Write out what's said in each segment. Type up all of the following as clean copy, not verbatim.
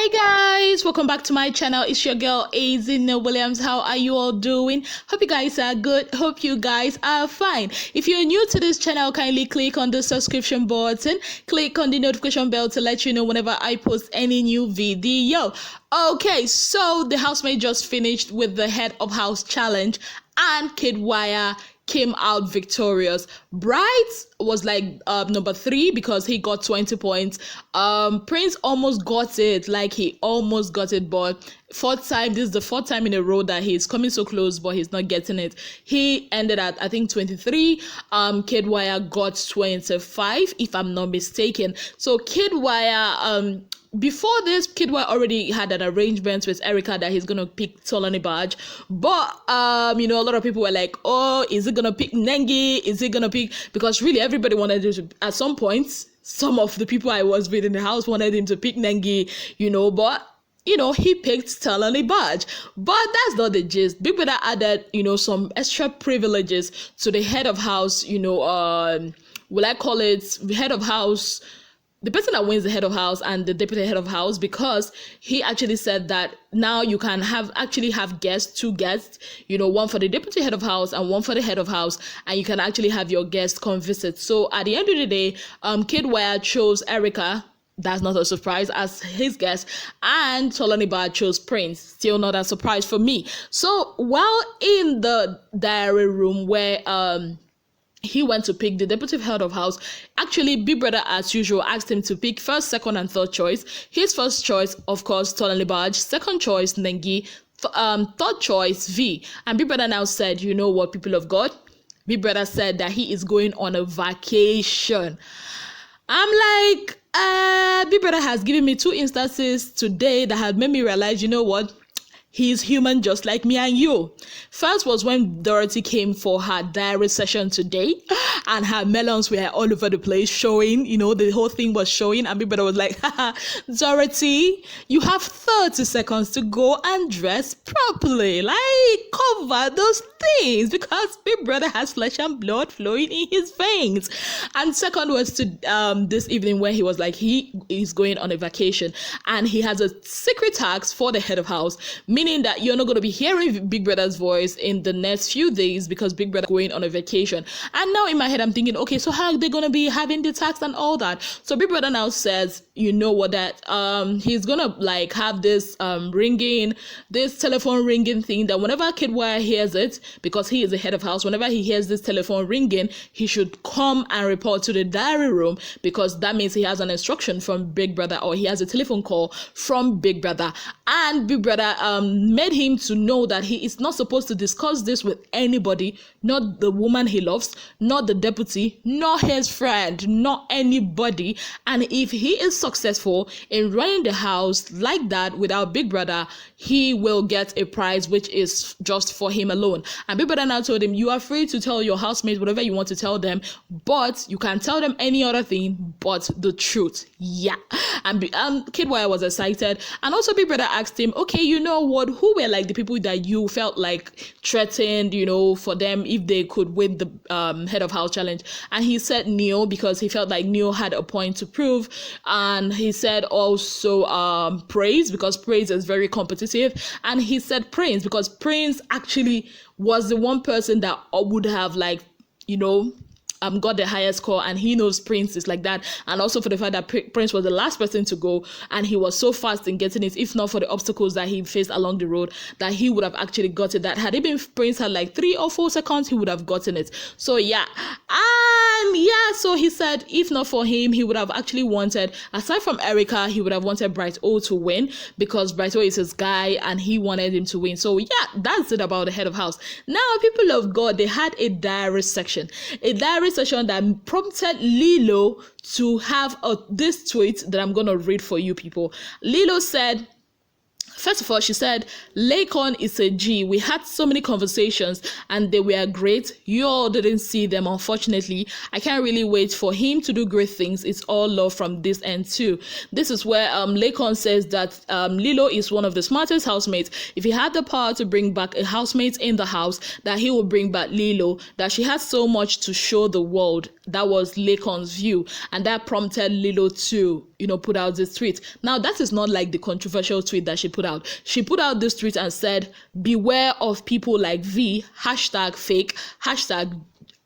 Hi guys, welcome back to my channel. It's your girl Azina Williams. How are you all doing? Hope you guys are good. Hope you guys are fine. If you're new to this channel, kindly click on the subscription button, click on the notification bell to let you know whenever I post any new video. Okay, so the housemate just finished with the head of house challenge and Kidwaya came out victorious. Bright was like number 3 because he got 20 points. Prince almost got it, but fourth time, this is the 4th time in a row that he's coming so close, but he's not getting it. He ended at, I think, 23. Kidwaya got 25, if I'm not mistaken. So Kidwaya, before this, Kidwaya already had an arrangement with Erica that he's gonna pick Toni Diary, but a lot of people were like, oh, is he gonna pick Nengi? Is he gonna pick, because really everybody wanted to, at some point, some of the people I was with in the house wanted him to pick Nengi, but he picked Talia Diary. But that's not the gist. Big Brother added, some extra privileges to the head of house, will I call it head of house, the person that wins the head of house and the deputy head of house, because he actually said that now you can have guests, 2 guests, one for the deputy head of house and one for the head of house, and you can actually have your guests come visit. So at the end of the day, Kidwaya chose Erica, that's not a surprise, as his guest, and Toni Diary chose Prince, still not a surprise for me. So while in the diary room where he went to pick the deputy head of house, actually Big Brother as usual asked him to pick first, second and third choice. His first choice, of course, Toni Diary, second choice Nengi, third choice V. And Big Brother now said, you know what, people of God, Big Brother said that he is going on a vacation. I'm like, Big Brother has given me 2 instances today that have made me realize, you know what, he's human just like me and you. First was when Dorothy came for her diary session today, and her melons were all over the place showing, the whole thing was showing, and Big Brother was like, haha, Dorothy, you have 30 seconds to go and dress properly. Like, cover those things, because Big Brother has flesh and blood flowing in his veins. And second was to this evening where he was like, he is going on a vacation, and he has a secret task for the head of house, meaning that you're not going to be hearing Big Brother's voice in the next few days because Big Brother is going on a vacation. And now in my head I'm thinking, okay, so how are they going to be having the tax and all that? So Big Brother now says, that he's going to have this this telephone ringing thing, that whenever Kidwaya hears it, because he is the head of house, whenever he hears this telephone ringing, he should come and report to the diary room, because that means he has an instruction from Big Brother, or he has a telephone call from Big Brother. And Big Brother made him to know that he is not supposed to discuss this with anybody, not the woman he loves, not the deputy, not his friend, not anybody. And if he is successful in running the house like that without Big Brother, he will get a prize which is just for him alone. And Big Brother now told him, you are free to tell your housemates whatever you want to tell them, but you can tell them any other thing but the truth. Yeah. And Kidwaya was excited, and also Big Brother asked him, okay, you know what, who were the people that you felt like threatened, for them if they could win the head of house challenge? And he said Neil, because he felt like Neil had a point to prove. And he said also Praise, because Praise is very competitive. And he said Prince, because Prince actually was the one person that would have got the highest score, and he knows Prince is like that. And also for the fact that Prince was the last person to go, and he was so fast in getting it, if not for the obstacles that he faced along the road, that he would have actually got it. That had it been Prince had 3 or 4 seconds, he would have gotten it. So yeah, so he said if not for him, he would have actually wanted, aside from Erica, he would have wanted Bright O to win, because Bright O is his guy and he wanted him to win. So yeah, that's it about the head of house. Now, people of God, they had a diary session that prompted Lilo to have this tweet that I'm going to read for you people. Lilo said, first of all, she said, Lakon is a G. We had so many conversations and they were great. You all didn't see them, unfortunately. I can't really wait for him to do great things. It's all love from this end too. This is where Lakon says that Lilo is one of the smartest housemates. If he had the power to bring back a housemate in the house, that he will bring back Lilo, that she has so much to show the world. that was Lakon's view, and that prompted Lilo to, put out this tweet. Now, that is not like the controversial tweet that she put out. She put out this tweet and said, beware of people like V, #fake,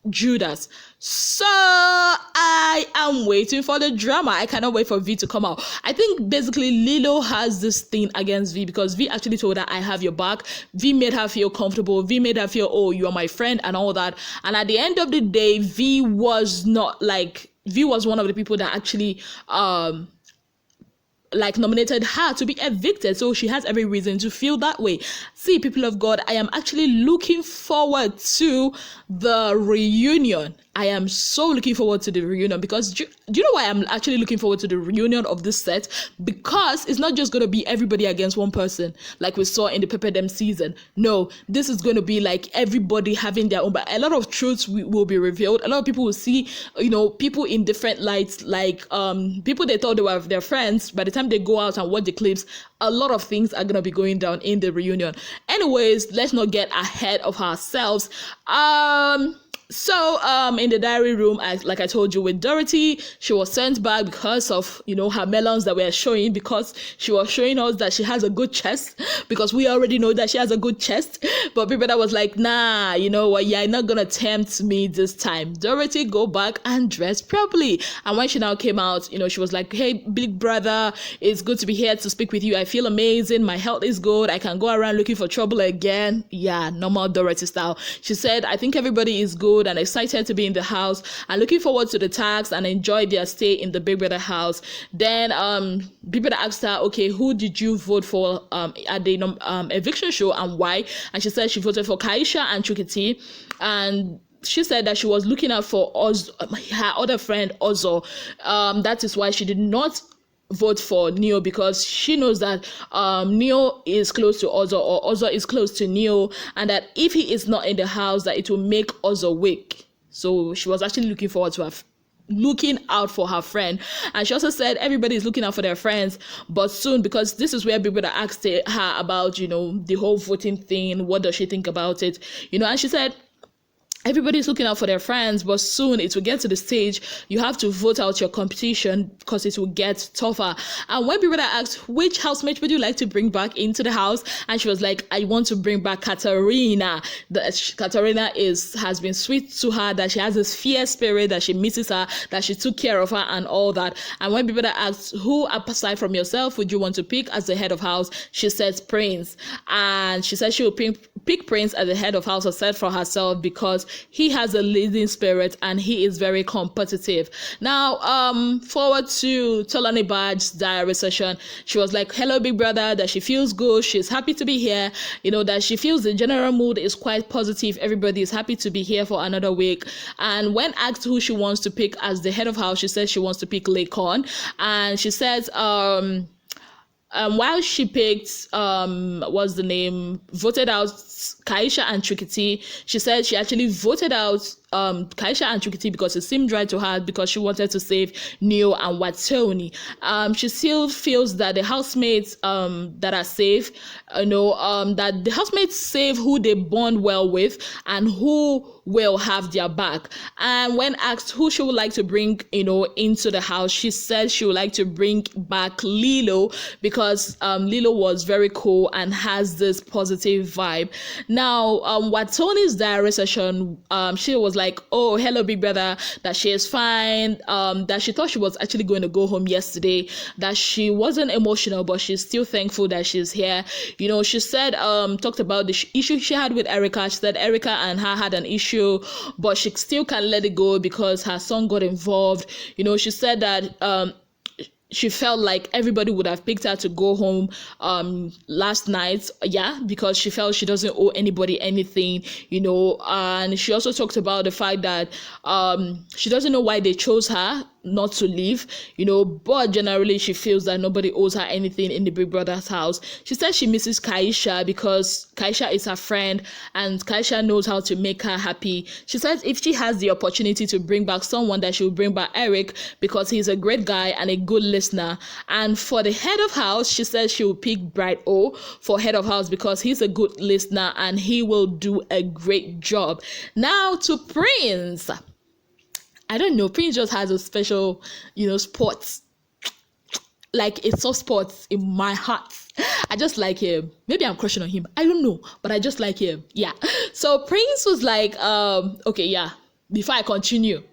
#Judas. So I am waiting for the drama. I cannot wait for V to come out. I think basically Lilo has this thing against V because V actually told her, I have your back. V made her feel comfortable. V made her feel, oh, you are my friend and all that. And at the end of the day, V was one of the people that actually nominated her to be evicted. So she has every reason to feel that way. See, people of God, I am actually looking forward to the reunion. I am so looking forward to the reunion because do you know why I'm actually looking forward to the reunion of this set? Because it's not just going to be everybody against one person like we saw in the Pepper Dem season. No, this is going to be like everybody having their own, but a lot of truths will be revealed. A lot of people will see, people in different lights, like people they thought they were their friends. By the time they go out and watch the clips, a lot of things are going to be going down in the reunion. Anyways, let's not get ahead of ourselves. So in the diary room, like I told you with Dorothy, she was sent back because of, her melons that were showing, because she was showing us that she has a good chest, because we already know that she has a good chest. But people that was like, nah, you know what, you're not going to tempt me this time. Dorothy, go back and dress properly. And when she now came out, she was like, hey, big brother, it's good to be here to speak with you. I feel amazing. My health is good. I can go around looking for trouble again. Yeah, normal Dorothy style. She said, I think everybody is good and excited to be in the house and looking forward to the tags and enjoy their stay in the Big Brother house. Then people asked her, okay, who did you vote for at the eviction show and why? And she said she voted for Kaisha and Chukiti, and she said that she was looking out for her other friend Ozo. That is why she did not vote for Neo, because she knows that Neo is close to Ozo, or Ozo is close to Neo, and that if he is not in the house, that it will make Ozo weak. So she was actually looking out for her friend. And she also said everybody is looking out for their friends, but soon, because this is where people that asked her about, the whole voting thing, what does she think about it, and she said everybody's looking out for their friends, but soon it will get to the stage you have to vote out your competition because it will get tougher. And when people that asked, which housemate would you like to bring back into the house? And she was like, I want to bring back Katarina. Katarina has been sweet to her, that she has this fierce spirit, that she misses her, that she took care of her and all that. And when people that asked, who aside from yourself would you want to pick as the head of house? She says Prince. And she said she will pick Prince as the head of house herself for herself because he has a leading spirit and he is very competitive. Now, forward to Tolani Badge's diary session. She was like, hello, big brother, that she feels good. She's happy to be here. That she feels the general mood is quite positive. Everybody is happy to be here for another week. And when asked who she wants to pick as the head of house, she says she wants to pick Lakon. And she says, while she picked, voted out Kaisha and Chukiti, she said she actually voted out Kaisha and Chukiti because it seemed right to her, because she wanted to save Neo and Wathoni. She still feels that the housemates that are safe, that the housemates save who they bond well with and who will have their back. And when asked who she would like to bring, into the house, she said she would like to bring back Lilo, because Lilo was very cool and has this positive vibe. Now, Wathoni's diary session, she was like, oh, hello, big brother, that she is fine, that she thought she was actually going to go home yesterday, that she wasn't emotional, but she's still thankful that she's here. She said, talked about the issue she had with Erica. She said Erica and her had an issue, but she still can't let it go because her son got involved. She said that she felt like everybody would have picked her to go home last night, because she felt she doesn't owe anybody anything, and she also talked about the fact that she doesn't know why they chose her not to leave, but generally she feels that nobody owes her anything in the Big Brother's house. She said she misses Kaisha because Kaisha is her friend and Kaisha knows how to make her happy. She says if she has the opportunity to bring back someone, that she will bring back Eric, because he's a great guy and a good listener. And for the head of house, she says she will pick Bright O for head of house because he's a good listener and he will do a great job. Now to Prince. I don't know, Prince just has a special, spot, like a soft spot in my heart. I just like him. Maybe I'm crushing on him. I don't know, but I just like him. Yeah. So Prince was like, okay, yeah. Before I continue,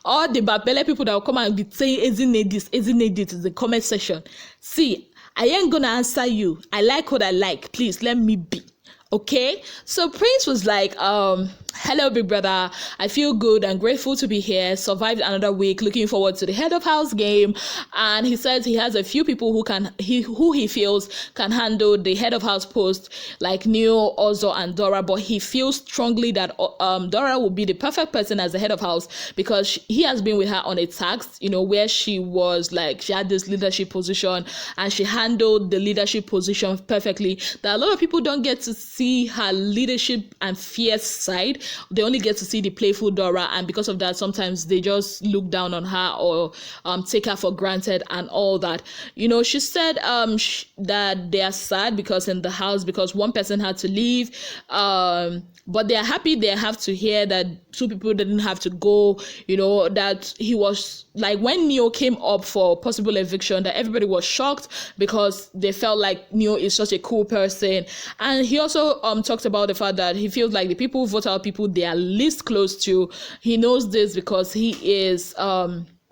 all the Babele people that will come and be saying, isn't it this in the comment section. See, I ain't gonna answer you. I like what I like. Please let me be. Okay, so Prince was like, hello big brother, I feel good and grateful to be here, survived another week, looking forward to the head of house game. And he says he has a few people who he feels can handle the head of house post, like Neo, Ozo and Dora, but he feels strongly that Dora will be the perfect person as the head of house because he has been with her on a task, where she was like, she had this leadership position and she handled the leadership position perfectly, that a lot of people don't get to see her leadership and fierce side. They only get to see the playful Dora, and because of that, sometimes they just look down on her or take her for granted and all that. She said that they are sad because in the house, because one person had to leave, but they are happy they have to hear that two people didn't have to go, that he was like, when Neo came up for possible eviction, that everybody was shocked because they felt like Neo is such a cool person. And he also talked about the fact that he feels like the people who vote out people they are least close to, he knows this because he is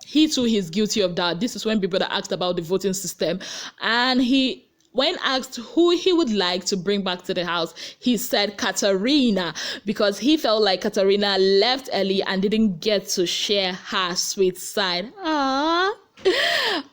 he too is guilty of that. This is when people that asked about the voting system, and when asked who he would like to bring back to the house, he said Katarina, because he felt like Katarina left early and didn't get to share her sweet side. Aww.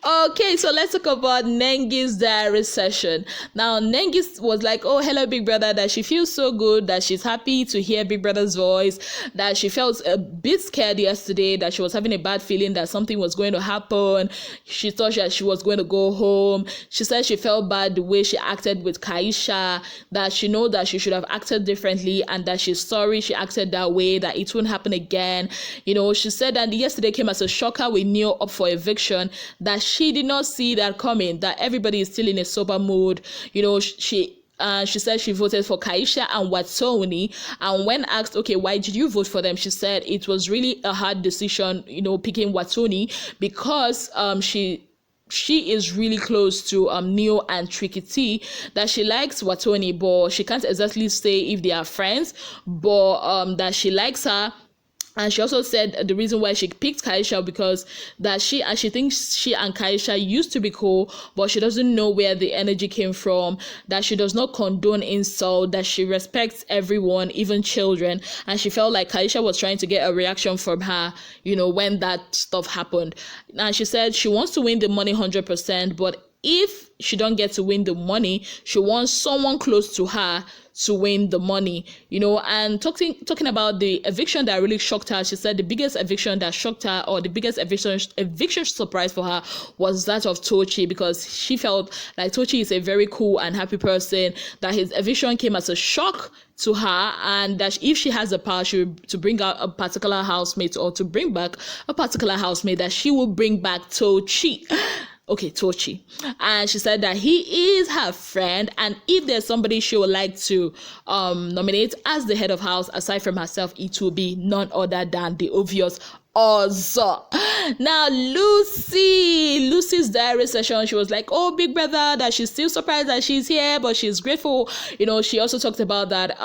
Okay, so let's talk about Nengi's diary session. Now, Nengi was like, oh, hello, big brother, that she feels so good, that she's happy to hear big brother's voice, that she felt a bit scared yesterday, that she was having a bad feeling that something was going to happen. She thought that she was going to go home. She said she felt bad the way she acted with Kaisha, that she knows that she should have acted differently, and that she's sorry she acted that way, that it won't happen again. She said that yesterday came as a shocker with Neo up for eviction, that she did not see that coming, that everybody is still in a sober mood. She said she voted for Kaisha and Wathoni, and when asked, okay, why did you vote for them, she said it was really a hard decision, picking Wathoni, because she is really close to Neo and Tricky T, that she likes Wathoni, but she can't exactly say if they are friends, but that she likes her. And she also said the reason why she picked Kaisha because that she thinks she and Kaisha used to be cool, but she doesn't know where the energy came from, that she does not condone insult, that she respects everyone, even children, and she felt like Kaisha was trying to get a reaction from her, when that stuff happened. And she said she wants to win the money 100%, but if she don't get to win the money, she wants someone close to her to win the money, and talking about the eviction that really shocked her. She said the biggest eviction that shocked her, or the biggest eviction surprise for her, was that of Tochi, because she felt like Tochi is a very cool and happy person, that his eviction came as a shock to her, and that if she has the power to bring out a particular housemate or to bring back a particular housemate, that she will bring back Tochi. Okay, Tochi. And she said that he is her friend, and if there's somebody she would like to nominate as the head of house aside from herself, it will be none other than the obvious Ozo. Now, Lucy's diary session, she was like, oh, big brother, that she's still surprised that she's here, but she's grateful. She also talked about that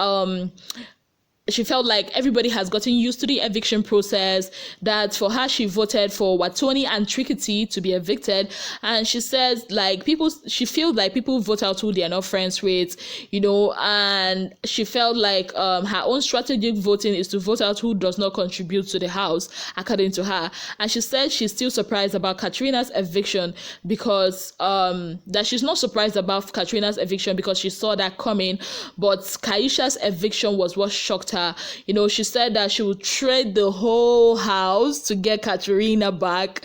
she felt like everybody has gotten used to the eviction process, that for her, she voted for Wathoni and Tricky to be evicted. And she says, like, she feels like people vote out who they are not friends with, and she felt like her own strategic voting is to vote out who does not contribute to the house, according to her. And she said she's still surprised about Katrina's eviction, because that she's not surprised about Katrina's eviction because she saw that coming, but Kaisha's eviction was what shocked her. She said that she would trade the whole house to get Katrina back,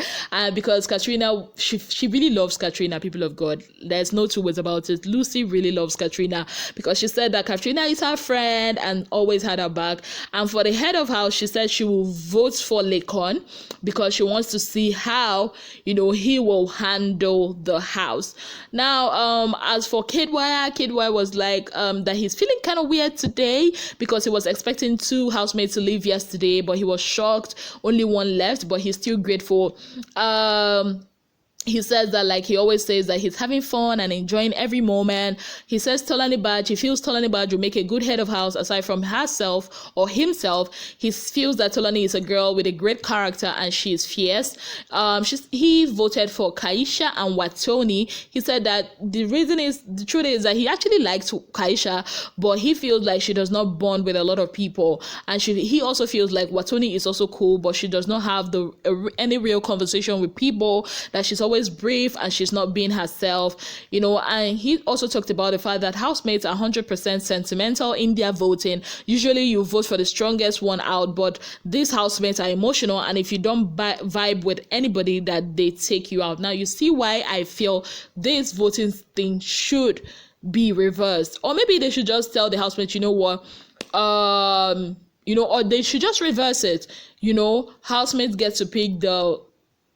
because Katrina, she really loves Katrina, people of God. There's no two ways about it. Lucy really loves Katrina, because she said that Katrina is her friend and always had her back. And for the head of house, she said she will vote for Lekon because she wants to see how he will handle the house. Now, as for Kidwaya was like that he's feeling kind of weird today, because he was expecting 2 housemates to leave yesterday, but he was shocked. Only one left, but he's still grateful. He says that, like he always says, that he's having fun and enjoying every moment. He says he feels Tolani Badge will make a good head of house aside from herself or himself. He feels that Tolani is a girl with a great character and she is fierce. He voted for Kaisha and Wathoni. He said that the truth is that he actually likes Kaisha, but he feels like she does not bond with a lot of people. And he also feels like Wathoni is also cool, but she does not have any real conversation with people, that she's always brave and she's not being herself, and he also talked about the fact that housemates are 100% sentimental in their voting. Usually you vote for the strongest one out, but these housemates are emotional, and if you don't vibe with anybody, that they take you out. Now you see why I feel this voting thing should be reversed, or maybe they should just tell the housemates, or they should just reverse it. Housemates get to pick the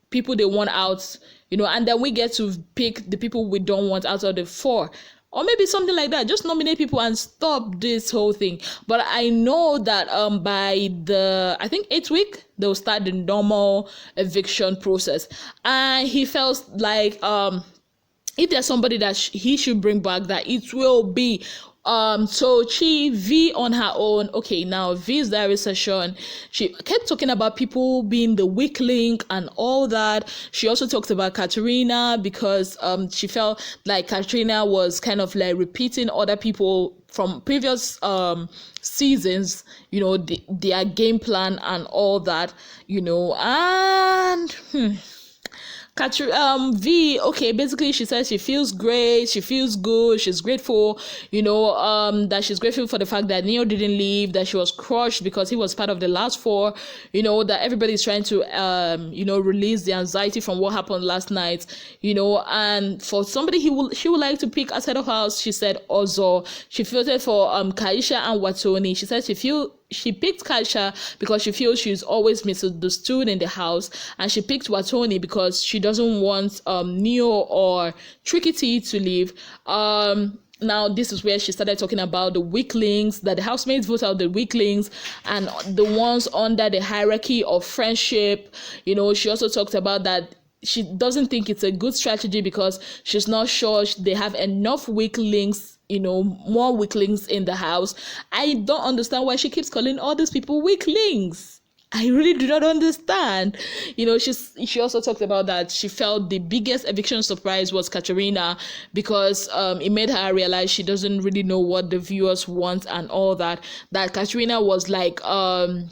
people they want out, and then we get to pick the people we don't want out of the 4, or maybe something like that. Just nominate people and stop this whole thing. But I know that by the 8th week they'll start the normal eviction process, and he felt like if there's somebody that he should bring back, that it will be Tochi V on her own. Okay, now V's diary session, she kept talking about people being the weak link and all that. She also talked about Katerina, because she felt like Katerina was kind of like repeating other people from previous seasons, their game plan and all that, and V, okay, basically she says she feels great, she feels good, she's grateful, that she's grateful for the fact that Neo didn't leave, that she was crushed because he was part of the last 4, that everybody's trying to, release the anxiety from what happened last night, and for somebody she would like to pick as head of house, she said Ozo. She voted for Kaisha and Wathoni. She said she picked Kaisha because she feels she's always misunderstood in the house, and she picked Wathoni because she doesn't want Neo or Tricky T to leave. Now this is where she started talking about the weaklings, that the housemates vote out the weaklings and the ones under the hierarchy of friendship. She also talked about that she doesn't think it's a good strategy because she's not sure they have enough weaklings, more weaklings in the house. I don't understand why she keeps calling all these people weaklings. I really do not understand. She also talked about that she felt the biggest eviction surprise was Katerina, because it made her realize she doesn't really know what the viewers want and all that. That Katerina was like a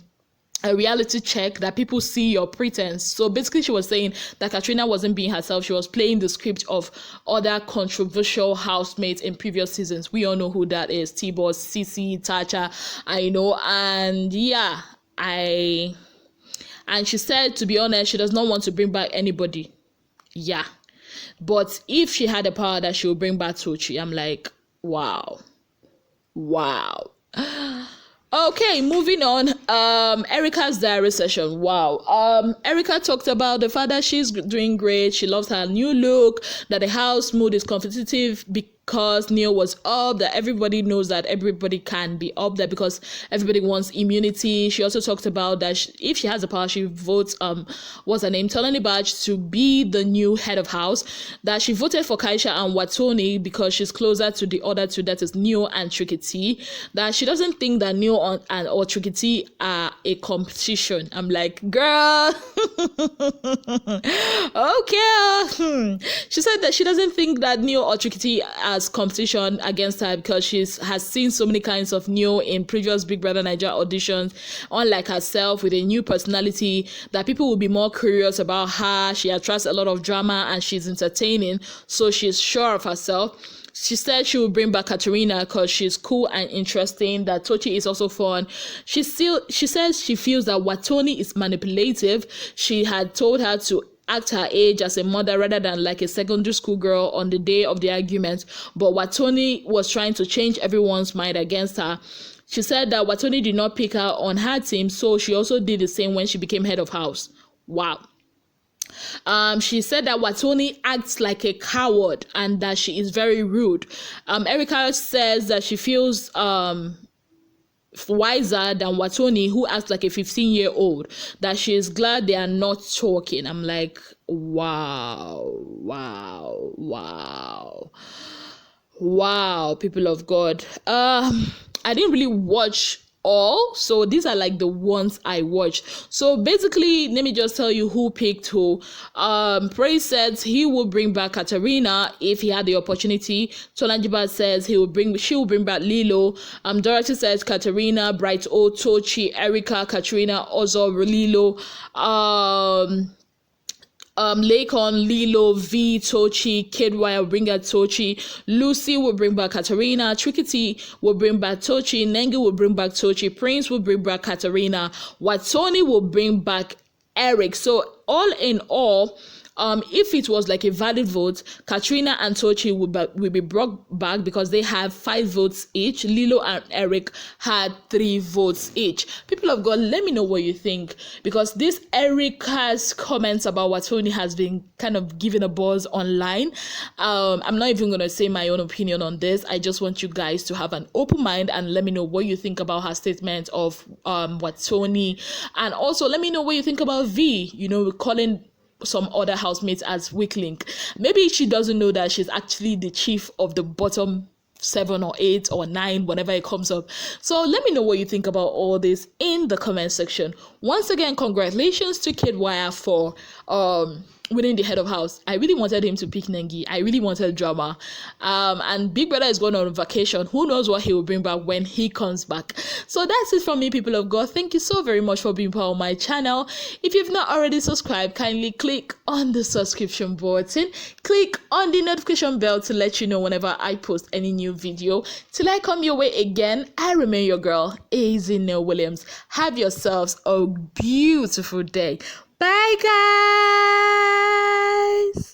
reality check, that people see your pretense. So basically she was saying that Katrina wasn't being herself. She was playing the script of other controversial housemates in previous seasons. We all know who that is. T-Boss, Cece, Tacha, and yeah, and she said, to be honest, she does not want to bring back anybody. Yeah. But if she had the power, that she would bring back Tochi. I'm like, wow. Okay, moving on. Erica's diary session. Wow. Erica talked about the fact that she's doing great. She loves her new look, that the house mood is competitive because Neo was up, that everybody knows that everybody can be up there because everybody wants immunity. She also talked about that if she has the power, she votes what's her name, Tolani Badge, to be the new head of house. That she voted for Kaisha and Wathoni because she's closer to the other 2, that is Neo and Tricky T. That she doesn't think that Neo or Tricky T are a competition. I'm like, girl. Okay. She said that she doesn't think that Neo or Tricky T as competition against her because she has seen so many kinds of Neo in previous Big Brother Naija auditions, unlike herself with a new personality, that people will be more curious about her. She attracts a lot of drama and she's entertaining, so she's sure of herself. She said she will bring back Katerina because she's cool and interesting, that Tochi is also fun. She says she feels that Wathoni is manipulative. She had told her to act her age as a mother rather than like a secondary school girl on the day of the argument, but Wathoni was trying to change everyone's mind against her. She said that Wathoni did not pick her on her team, so she also did the same when she became head of house. Wow. She said that Wathoni acts like a coward and that she is very rude. Erica says that she feels wiser than Wathoni, who acts like a 15-year-old, that she is glad they are not talking. I'm like, wow, people of God. I didn't really watch all, so these are like the ones I watched. So basically, let me just tell you who picked who. Praise says he will bring back Katarina if he had the opportunity. Tolanjiba says she will bring back Lilo. Dorothy says Katarina, Bright O, Tochi, Erica, Katrina, Ozo, Lilo. Lakon, Lilo, V, Tochi, Kidwaya will bring back Tochi, Lucy will bring back Katarina, Trickety will bring back Tochi, Nengi will bring back Tochi, Prince will bring back Katarina, Wathoni will bring back Eric. So all in all, if it was like a valid vote, Katrina and Tochi will be brought back because they have 5 votes each. Lilo and Eric had 3 votes each. People of God, let me know what you think, because this Erica's comments about Wathoni has been kind of giving a buzz online. I'm not even going to say my own opinion on this. I just want you guys to have an open mind and let me know what you think about her statement of Wathoni, and also let me know what you think about V, calling some other housemates as weak link. Maybe she doesn't know that she's actually the chief of the bottom 7 or 8 or 9, whenever it comes up. So let me know what you think about all this in the comment section. Once again, congratulations to Kidwaya for winning the head of house. I really wanted him to pick Nengi. I really wanted drama. And Big Brother is going on vacation. Who knows what he will bring back when he comes back. So that's it from me, people of God. Thank you so very much for being part of my channel. If you've not already subscribed, kindly click on the subscription button. Click on the notification bell to let you know whenever I post any new video. Till I come your way again, I remain your girl, Azine Williams. Have yourselves a beautiful day. Bye, guys.